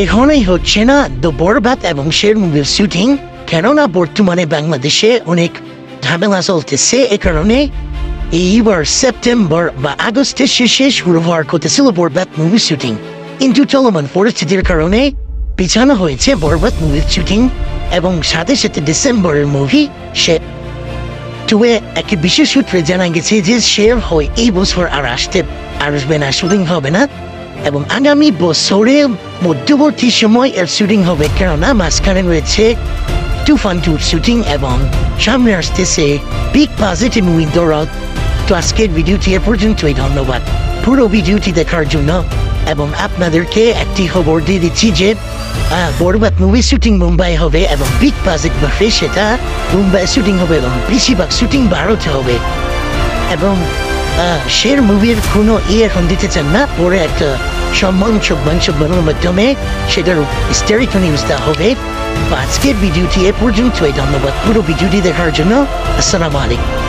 এখনই হচ্ছে না দ্য বরবাদ এবং শের মুভির শুটিং, কেননা বর্তমানে বাংলাদেশে অনেক ঝামেলা চলতেছে। এ কারণে এইবার সেপ্টেম্বর বা আগস্টের শেষে শুরু হওয়ার কথা ছিল বরবাদ মুভির শুটিং, কিন্তু চলমান পরিস্থিতির কারণে পিছানো হয়েছে বরবাদ মুভির শুটিং এবং সাথে সাথে ডিসেম্বরের মুভি শের টুয়ে একটি বিশেষ সূত্রে জানা গেছে যে শের হয় এই বছর আর আসবে না, শুটিং হবে না এবং আগামী বছরে মধ্যবর্তী সময় এর শুটিং হবে, কেননা মাঝখানে রয়েছে তুফান 2 শুটিং এবং সামনে আসতেছে বিগ পজিটিভ মুভি দরদ। তো আজকের ভিডিওটি এ পর্যন্তই, ধন্যবাদ পুরো ভিডিওটি দেখার জন্য। এবং আপনাদেরকে একটি খবর দিয়ে দিচ্ছি যে বরবাদ মুভি শুটিং মুম্বাই হবে এবং বিগ পজিটিভ সেটা মুম্বাই শুটিং হবে এবং বেশিরভাগ শুটিং ভারতে হবে। এবং শের মুভির কোনো এখন দিতে চান না, পরে একটা সম্মানের মাধ্যমে সেটার বিস্তারিত নিউজ দেওয়া হবে। আজকের ভিডিওটি এ পর্যন্তই, ধন্যবাদ পুরো ভিডিওটি দেখার জন্য। আসসালামু আলাইকুম।